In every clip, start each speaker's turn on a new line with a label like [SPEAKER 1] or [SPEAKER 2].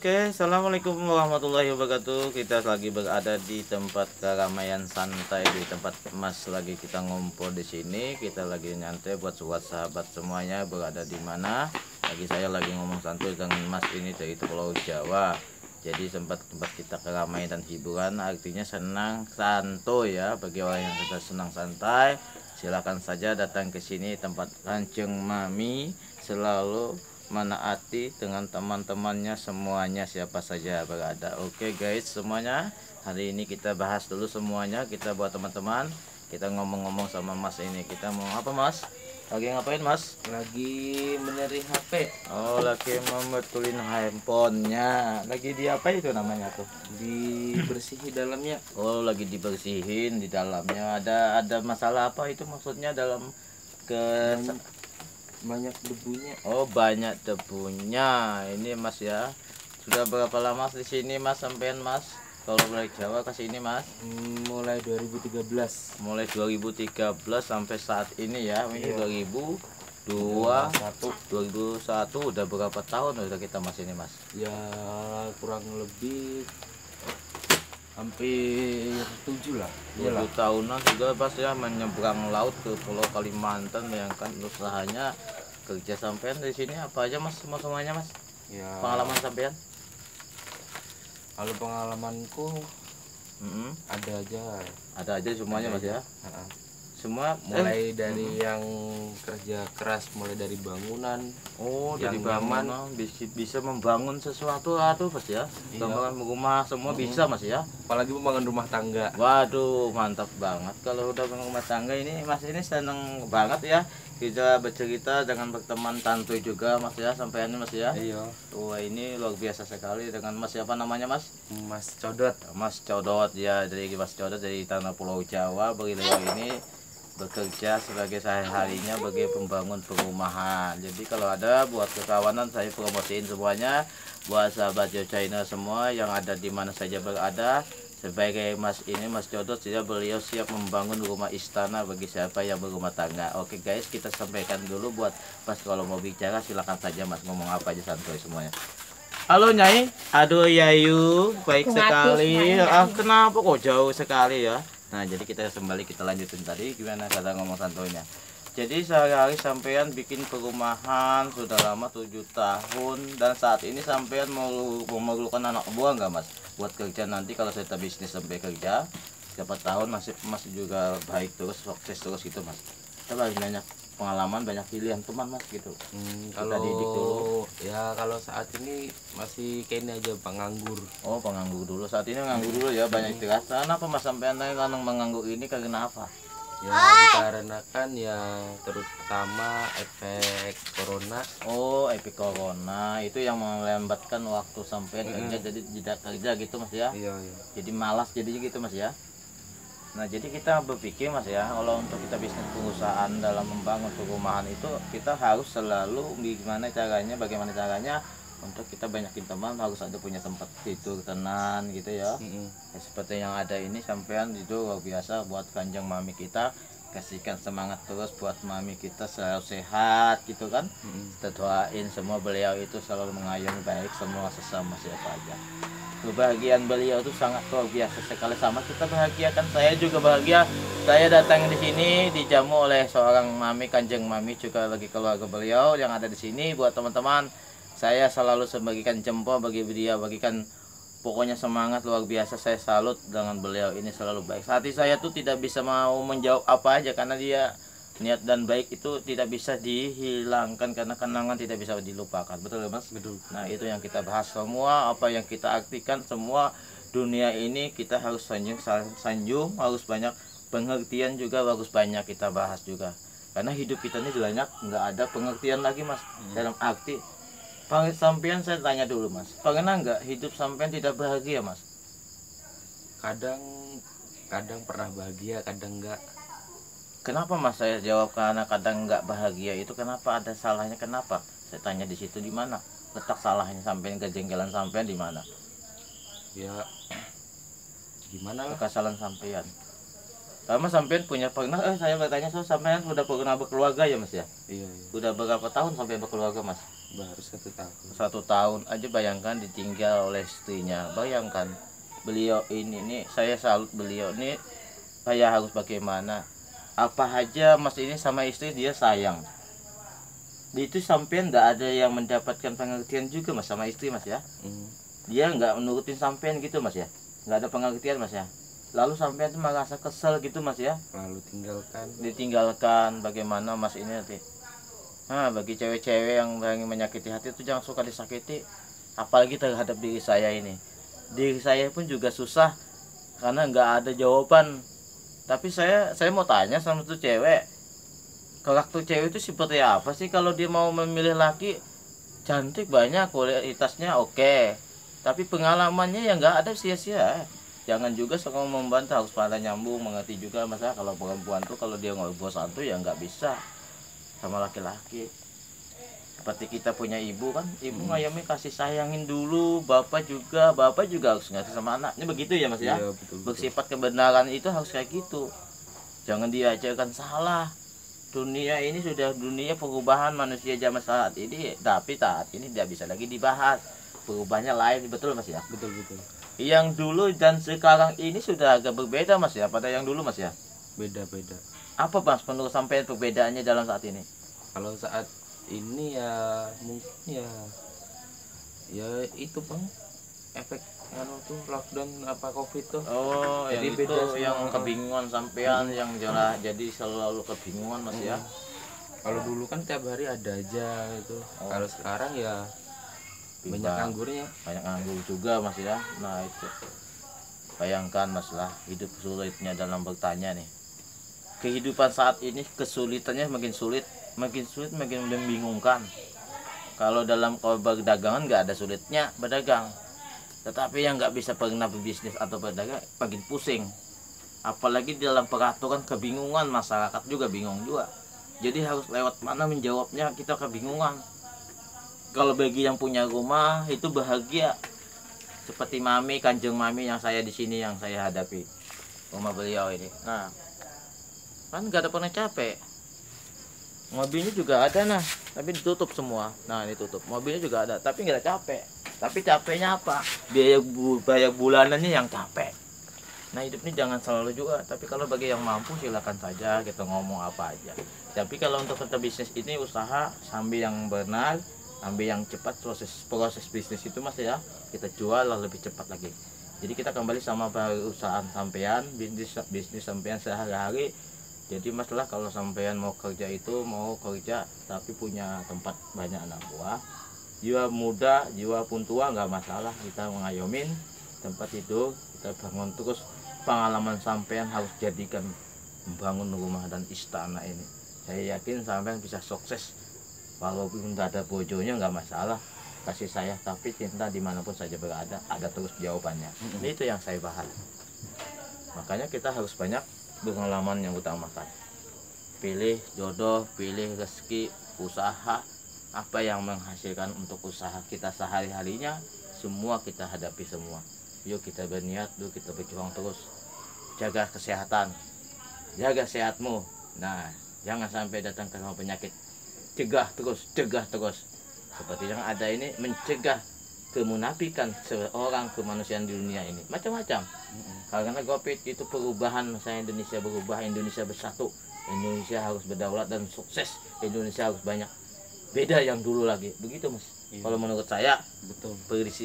[SPEAKER 1] Oke, assalamualaikum warahmatullahi wabarakatuh. Kita lagi berada di tempat keramaian santai, di tempat Mas lagi kita ngumpul di sini. Kita lagi nyantai buat sahabat semuanya berada di mana. Saya lagi ngomong santai dengan Mas ini dari Pulau Jawa. Jadi tempat kita keramaian dan hiburan, artinya senang santai ya. Bagi orang yang sudah senang santai, silakan saja datang ke sini, tempat Kanjeng Mami selalu menaati dengan teman-temannya semuanya, siapa saja berada. Oke guys, semuanya hari ini kita bahas dulu semuanya. Kita buat teman-teman, kita ngomong-ngomong sama Mas ini. Kita mau apa Mas? Lagi ngapain Mas?
[SPEAKER 2] Lagi benerin HP.
[SPEAKER 1] Oh, lagi membetulin handphonenya. Lagi di apa itu namanya tuh?
[SPEAKER 2] Dibersihin dalamnya.
[SPEAKER 1] Oh, lagi dibersihin di dalamnya. Ada masalah apa itu maksudnya dalam ke
[SPEAKER 2] Banyak debunya.
[SPEAKER 1] Oh, banyak debunya. Ini Mas ya. Sudah berapa lama di sini Mas sampean Mas? Kalau boleh Jawa ke sini Mas?
[SPEAKER 2] Mulai 2013.
[SPEAKER 1] Mulai 2013 sampai saat ini ya. Ini
[SPEAKER 2] Iya.
[SPEAKER 1] 2001 udah berapa tahun udah kita Mas ini Mas?
[SPEAKER 2] Ya kurang lebih hampir 7 lah.
[SPEAKER 1] 7 tahunan juga Mas ya, menyeberang laut ke Pulau Kalimantan. Bayangkan usahanya, kerja sampean di sini apa aja Mas? Semuanya Mas?
[SPEAKER 2] Ya.
[SPEAKER 1] Pengalaman sampean?
[SPEAKER 2] Kalau pengalamanku ada aja.
[SPEAKER 1] Ada aja semuanya Mas ya.
[SPEAKER 2] Ha-ha.
[SPEAKER 1] Semua
[SPEAKER 2] Mulai dari yang kerja keras, mulai dari bangunan.
[SPEAKER 1] Oh, dari
[SPEAKER 2] yang
[SPEAKER 1] bangunan bisa membangun sesuatu atau Mas ya.
[SPEAKER 2] Iya.
[SPEAKER 1] Bangunan rumah semua bisa Mas ya.
[SPEAKER 2] Apalagi membangun rumah tangga.
[SPEAKER 1] Waduh, mantap banget kalau udah bangun rumah tangga ini. Mas ini seneng banget ya. Kita bercerita dengan berteman santuy juga Mas ya, sampean Mas ya.
[SPEAKER 2] Iya.
[SPEAKER 1] Wah, ini luar biasa sekali dengan Mas, siapa namanya Mas?
[SPEAKER 2] Mas Codot.
[SPEAKER 1] Mas Codot ya, dari Mas Codot dari tanah Pulau Jawa. Beliau ini bekerja sebagai sehari-harinya bagi pembangun perumahan. Jadi kalau ada buat kekawanan, saya promosiin semuanya buat sahabat Joe China semua yang ada di mana saja berada. Sebagai Mas ini, Mas Codot, beliau siap membangun rumah istana bagi siapa yang berumah tangga. Oke guys, kita sampaikan dulu buat Mas, kalau mau bicara silakan saja Mas, ngomong apa aja santuy semuanya. Halo Nyai, aduh Yayu, baik sekali. Kenapa kok jauh sekali ya? Nah, jadi kita kembali, kita lanjutin tadi gimana kata ngomong santuinya. Jadi sehari-hari sampean bikin perumahan sudah lama 7 tahun, dan saat ini sampean mau memerlukan anak buah nggak Mas? Buat kerja nanti kalau saya bisnis sampai kerja, siapa tahun masih juga baik terus, sukses terus gitu Mas. Kita banyak pengalaman, banyak pilihan teman Mas gitu.
[SPEAKER 2] Kalau
[SPEAKER 1] didik dulu.
[SPEAKER 2] Ya kalau saat ini masih kayaknya aja penganggur.
[SPEAKER 1] Oh, penganggur dulu. Saat ini nganggur dulu ya, banyak istirahat. Kenapa Mas sampean lanang menganggur ini karena apa?
[SPEAKER 2] Ya dikarenakan ya terutama efek corona.
[SPEAKER 1] Oh, efek corona itu yang melambatkan waktu sampean kerja, jadi tidak kerja gitu Mas ya.
[SPEAKER 2] Iya, iya.
[SPEAKER 1] Jadi malas jadinya gitu Mas ya. Nah, jadi kita berpikir Mas ya, kalau untuk kita bisnis perusahaan dalam membangun perumahan itu kita harus selalu bagaimana caranya untuk kita banyakin teman, harus ada punya tempat tidur tenang gitu ya. Ya, seperti yang ada ini sampean itu luar biasa buat Kanjeng Mami kita, kasihkan semangat terus buat Mami kita selalu sehat gitu kan. Kita doain semua beliau itu selalu mengayomi baik semua sesama siapa aja. Kebahagiaan beliau itu sangat luar biasa sekali, sama kita bahagiakan. Saya juga bahagia, saya datang di sini dijamu oleh seorang Mami, Kanjeng Mami, juga lagi keluarga beliau yang ada di sini. Buat teman-teman, saya selalu sebagikan jempol bagi beliau, bagikan pokoknya semangat luar biasa. Saya salut dengan beliau ini, selalu baik. Hati saya tuh tidak bisa mau menjawab apa aja, karena dia niat dan baik itu tidak bisa dihilangkan, karena kenangan tidak bisa dilupakan. Betul ya Mas?
[SPEAKER 2] Betul.
[SPEAKER 1] Nah, itu yang kita bahas semua, apa yang kita artikan semua. Dunia ini kita harus sanjung, harus banyak pengertian juga, harus banyak kita bahas juga. Karena hidup kita ini banyak nggak ada pengertian lagi Mas. Dalam arti sampean, saya tanya dulu Mas, pernah nggak hidup sampean tidak bahagia Mas?
[SPEAKER 2] Kadang pernah bahagia, kadang enggak.
[SPEAKER 1] Kenapa Mas saya jawab karena kadang nggak bahagia itu, kenapa, ada salahnya kenapa? Saya tanya di situ, di mana letak salahnya sampean, kejengkelan sampean di mana?
[SPEAKER 2] Ya gimana lah.
[SPEAKER 1] Kekesalan sampean. Karena sampean pernah saya bertanya, sampean sudah pernah berkeluarga ya Mas ya?
[SPEAKER 2] Iya, iya.
[SPEAKER 1] Udah berapa tahun sampai berkeluarga Mas?
[SPEAKER 2] Baru 1 tahun.
[SPEAKER 1] 1 tahun aja, bayangkan ditinggal oleh istrinya. Bayangkan beliau ini nih, saya salut beliau nih. Saya harus bagaimana, apa aja mas ini sama istri dia sayang. Di itu sampean nggak ada yang mendapatkan pengertian juga mas sama istri mas ya. Dia nggak menurutin sampean gitu mas ya, nggak ada pengertian mas ya. Lalu sampean tuh merasa kesel gitu mas ya,
[SPEAKER 2] Lalu
[SPEAKER 1] ditinggalkan. Bagaimana mas ini nanti. Nah, bagi cewek-cewek yang ingin menyakiti hati itu jangan suka disakiti, apalagi terhadap diri saya ini. Diri saya pun juga susah karena nggak ada jawaban. Tapi saya mau tanya sama tuh cewek, karakter cewek itu seperti apa sih kalau dia mau memilih laki? Cantik banyak, kualitasnya oke, tapi pengalamannya ya nggak ada, sia-sia. Jangan juga suka membantah, harus pada nyambung, mengerti juga masa kalau perempuan tuh kalau dia ngobrol santuy ya nggak bisa sama laki-laki. Seperti kita punya ibu kan, ibu ngayamnya kasih sayangin dulu, bapak juga harus ngasih sama anaknya, begitu ya mas ya.
[SPEAKER 2] Iya, betul.
[SPEAKER 1] Bersifat kebenaran itu harus kayak gitu, jangan diajarkan salah. Dunia ini sudah dunia perubahan manusia zaman saat ini, tapi saat ini tidak bisa lagi dibahas, perubahannya lain, betul mas ya.
[SPEAKER 2] Betul.
[SPEAKER 1] Yang dulu dan sekarang ini sudah agak berbeda mas ya, pada yang dulu mas ya.
[SPEAKER 2] Beda.
[SPEAKER 1] Apa mas menurut sampai perbedaannya dalam saat ini?
[SPEAKER 2] Kalau saat ini ya mungkin ya itu bang, efek tuh lockdown apa covid tuh.
[SPEAKER 1] Oh,
[SPEAKER 2] Jadi
[SPEAKER 1] yang
[SPEAKER 2] beda
[SPEAKER 1] itu
[SPEAKER 2] semua.
[SPEAKER 1] yang kebingungan sampean, yang jelas jadi selalu kebingungan mas ya.
[SPEAKER 2] Kalau dulu kan tiap hari ada aja itu. Kalau sekarang ya banyak
[SPEAKER 1] Tiba-
[SPEAKER 2] anggurnya.
[SPEAKER 1] banyak nganggur juga mas ya. Nah itu, bayangkan masalah hidup sulitnya dalam bertanya nih. Kehidupan saat ini kesulitannya makin sulit, makin membingungkan. Kalau dalam berdagangan nggak ada sulitnya berdagang, tetapi yang nggak bisa pernah berbisnis atau berdagang makin pusing. Apalagi dalam peraturan kebingungan, masyarakat juga bingung juga. Jadi harus lewat mana menjawabnya, kita kebingungan. Kalau bagi yang punya rumah itu bahagia, seperti kanjeng mami yang saya di sini yang saya hadapi, rumah beliau ini. Nah, kan nggak ada pernah capek. Mobilnya juga ada nah, tapi ditutup semua. Nah ditutup, mobilnya juga ada, tapi nggak ada capek. Tapi capeknya apa? Biaya bulanannya yang capek. Nah hidup ini jangan selalu juga. Tapi kalau bagi yang mampu silakan saja kita ngomong apa aja. Tapi kalau untuk kita bisnis ini usaha sambil yang benar, sambil yang cepat, proses bisnis itu mas ya, kita jual lebih cepat lagi. Jadi kita kembali sama perusahaan sampean, bisnis sampean sehari-hari. Jadi masalah kalau sampean mau kerja itu mau kerja tapi punya tempat banyak anak buah, jiwa muda, jiwa pun tua nggak masalah, kita mengayomin tempat itu, kita bangun terus. Pengalaman sampean harus jadikan membangun rumah dan istana ini. Saya yakin sampean bisa sukses, walaupun nggak ada bojonya nggak masalah, kasih saya tapi cinta dimanapun saja berada, ada terus jawabannya. Itu yang saya bahas. Makanya kita harus banyak pengalaman yang utamakan. Pilih jodoh, pilih rezeki, usaha, apa yang menghasilkan untuk usaha kita sehari-harinya, semua kita hadapi semua. Yuk kita berniat, yuk kita berjuang terus. Jaga kesehatan, jaga sehatmu. Nah, jangan sampai datang ke penyakit. Cegah terus. Seperti yang ada ini, mencegah kemunafikan seorang kemanusiaan di dunia ini macam-macam. Karena COVID itu perubahan, saya Indonesia berubah, Indonesia bersatu, Indonesia harus berdaulat dan sukses, Indonesia harus banyak, beda yang dulu lagi, begitu mas. Kalau menurut saya,
[SPEAKER 2] Betul.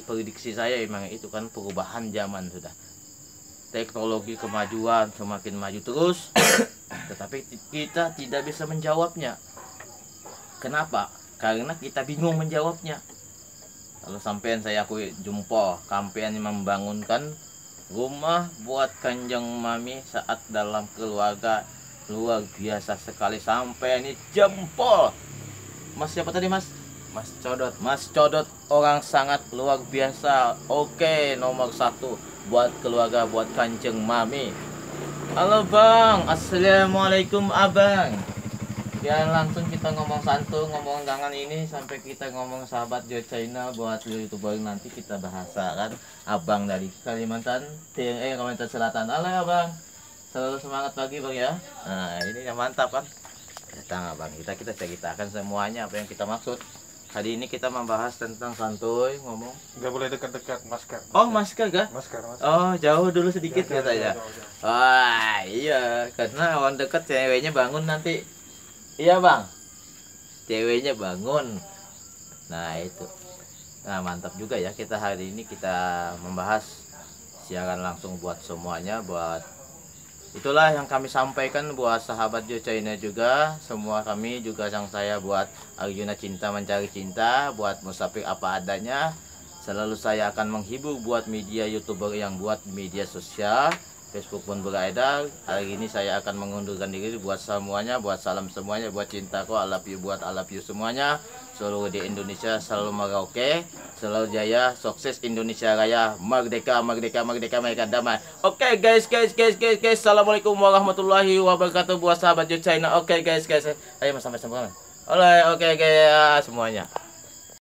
[SPEAKER 1] prediksi saya memang itu kan perubahan zaman sudah, teknologi kemajuan semakin maju terus, tetapi kita tidak bisa menjawabnya. Kenapa? Karena kita bingung menjawabnya. Kalau sampean saya akui jumpo, sampean membangunkan rumah buat kanjeng mami saat dalam keluarga luar biasa sekali, sampai ini jempol. Mas siapa tadi mas? Mas Codot orang sangat luar biasa. Oke, nomor 1 buat keluarga, buat kanjeng mami. Halo bang, assalamualaikum abang. Ya langsung kita ngomong santun, ngomong jangan ini sampai kita ngomong sahabat Jo China buat YouTuber nanti kita bahasakan. Abang dari Kalimantan Selatan. Halo abang, selalu semangat pagi bang ya. Nah ini yang mantap kan, datang abang, kita ceritakan semuanya apa yang kita maksud. Hari ini kita membahas tentang santuy ngomong.
[SPEAKER 3] Nggak boleh dekat-dekat, masker.
[SPEAKER 1] Oh, masker gak?
[SPEAKER 3] Masker.
[SPEAKER 1] Oh, jauh dulu sedikit
[SPEAKER 3] Jauh,
[SPEAKER 1] katanya.
[SPEAKER 3] jauh, jauh.
[SPEAKER 1] Wah, iya, karena orang dekat ceweknya bangun nanti. Iya, Bang. Ceweknya bangun. Nah, itu. Nah, mantap juga ya kita hari ini kita membahas siaran langsung buat semuanya, buat itulah yang kami sampaikan buat sahabat Jo China juga, semua kami juga yang saya buat Arjuna Cinta Mencari Cinta, buat Musafir Apa Adanya. Selalu saya akan menghibur buat media YouTuber yang buat media sosial, Facebook pun beredar. Hari ini saya akan mengundurkan diri buat semuanya, buat salam semuanya, buat cintaku, I love you, buat I love you semuanya. Seluruh di Indonesia selalu Merauke, selalu jaya, sukses Indonesia Raya, merdeka, merdeka, merdeka, merdeka, damai. Oke guys, assalamualaikum warahmatullahi wabarakatuh buat sahabat Jo China. Oke guys, ayo sama-sama. Oleh, oke guys semuanya.